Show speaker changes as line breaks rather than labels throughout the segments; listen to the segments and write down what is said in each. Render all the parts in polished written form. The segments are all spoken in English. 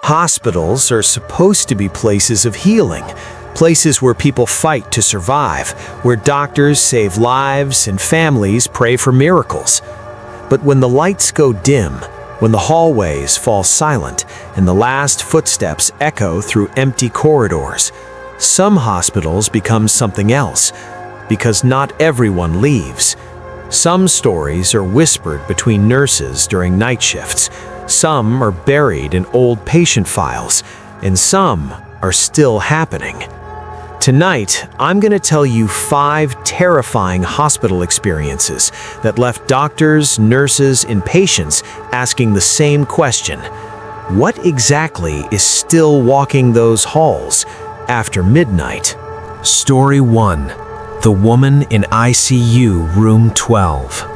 Hospitals are supposed to be places of healing, places where people fight to survive, where doctors save lives and families pray for miracles. But when the lights go dim, when the hallways fall silent and the last footsteps echo through empty corridors, some hospitals become something else, because not everyone leaves. Some stories are whispered between nurses during night shifts, some are buried in old patient files, and some are still happening. Tonight, I'm going to tell you 5 terrifying hospital experiences that left doctors, nurses, and patients asking the same question: what exactly is still walking those halls after midnight? Story 1. The Woman in ICU Room 12.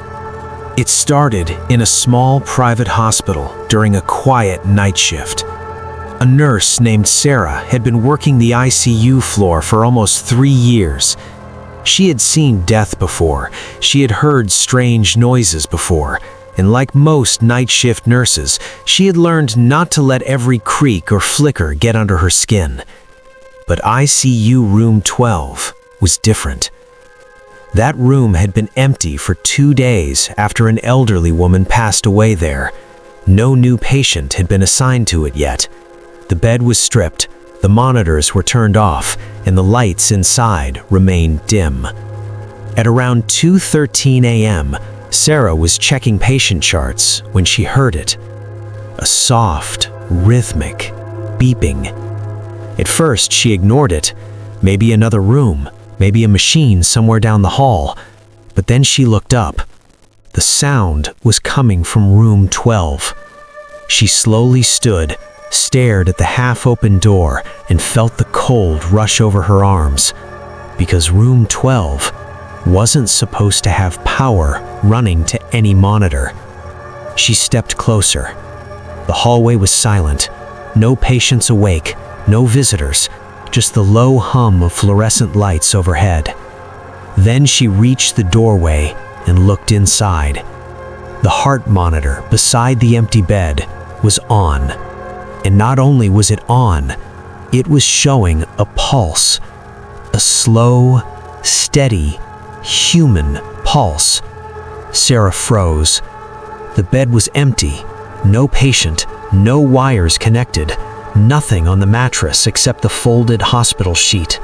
It started in a small private hospital during a quiet night shift. A nurse named Sarah had been working the ICU floor for almost 3 years. She had seen death before, she had heard strange noises before, and like most night shift nurses, she had learned not to let every creak or flicker get under her skin. But ICU Room 12 was different. That room had been empty for 2 days after an elderly woman passed away there. No new patient had been assigned to it yet. The bed was stripped, the monitors were turned off, and the lights inside remained dim. At around 2:13 a.m., Sarah was checking patient charts when she heard it. A soft, rhythmic beeping. At first, she ignored it. Maybe another room, maybe a machine somewhere down the hall. But then she looked up. The sound was coming from room 12. She slowly stood, stared at the half-open door, and felt the cold rush over her arms, because room 12 wasn't supposed to have power running to any monitor. She stepped closer. The hallway was silent, no patients awake, no visitors, just the low hum of fluorescent lights overhead. Then she reached the doorway and looked inside. The heart monitor beside the empty bed was on. And not only was it on, it was showing a pulse. A slow, steady, human pulse. Sarah froze. The bed was empty. No patient, no wires connected, nothing on the mattress except the folded hospital sheet.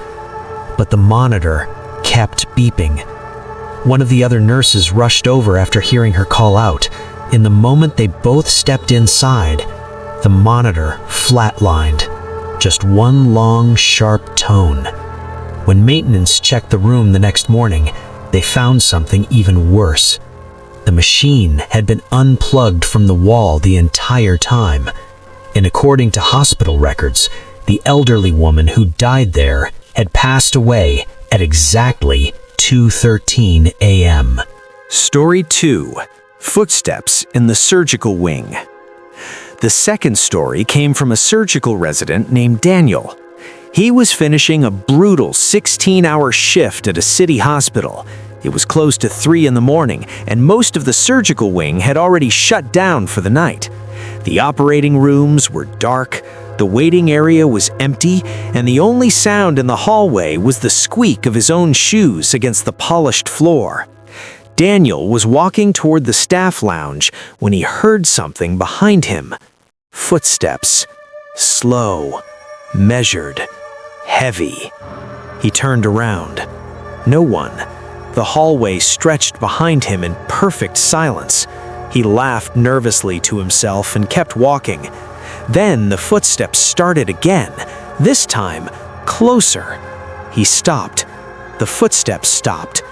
But the monitor kept beeping. One of the other nurses rushed over after hearing her call out. In the moment they both stepped inside, the monitor flatlined, just one long, sharp tone. When maintenance checked the room the next morning, they found something even worse. The machine had been unplugged from the wall the entire time, and according to hospital records, the elderly woman who died there had passed away at exactly 2:13 a.m. Story 2. Footsteps in the surgical wing. The second story came from a surgical resident named Daniel. He was finishing a brutal 16-hour shift at a city hospital. It was close to 3 in the morning, and most of the surgical wing had already shut down for the night. The operating rooms were dark, the waiting area was empty, and the only sound in the hallway was the squeak of his own shoes against the polished floor. Daniel was walking toward the staff lounge when he heard something behind him. Footsteps. Slow, measured, heavy. He turned around. No one. The hallway stretched behind him in perfect silence. He laughed nervously to himself and kept walking. Then the footsteps started again, this time closer. He stopped. The footsteps stopped.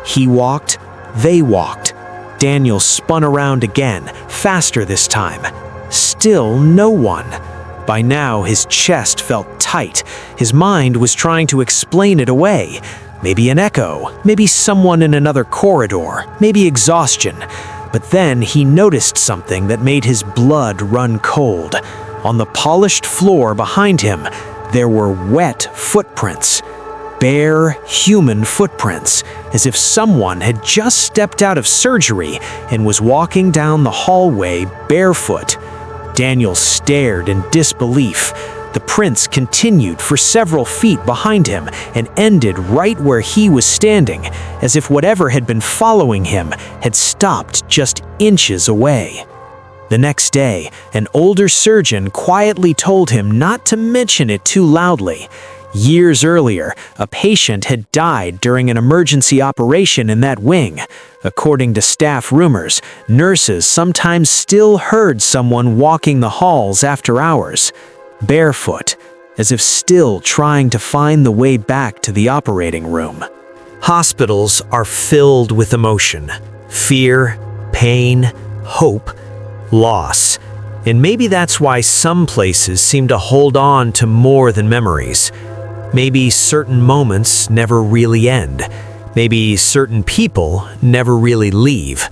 He walked. They walked. Daniel spun around again, faster this time. Still no one. By now, his chest felt tight. His mind was trying to explain it away. Maybe an echo, maybe someone in another corridor, maybe exhaustion. But then he noticed something that made his blood run cold. On the polished floor behind him, there were wet footprints. Bare, human footprints, as if someone had just stepped out of surgery and was walking down the hallway barefoot. Daniel stared in disbelief. The prints continued for several feet behind him and ended right where he was standing, as if whatever had been following him had stopped just inches away. The next day, an older surgeon quietly told him not to mention it too loudly. Years earlier, a patient had died during an emergency operation in that wing. According to staff rumors, nurses sometimes still heard someone walking the halls after hours, barefoot, as if still trying to find the way back to the operating room. Hospitals are filled with emotion, fear, pain, hope, loss. And maybe that's why some places seem to hold on to more than memories. Maybe certain moments never really end. Maybe certain people never really leave.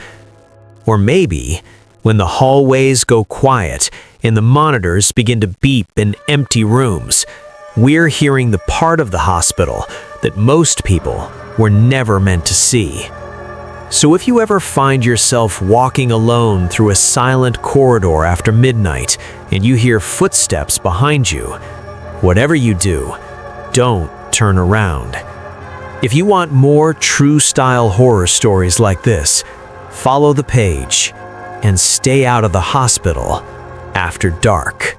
Or maybe when the hallways go quiet and the monitors begin to beep in empty rooms, we're hearing the part of the hospital that most people were never meant to see. So if you ever find yourself walking alone through a silent corridor after midnight and you hear footsteps behind you, whatever you do, don't turn around. If you want more true-style horror stories like this, follow the page and stay out of the hospital after dark.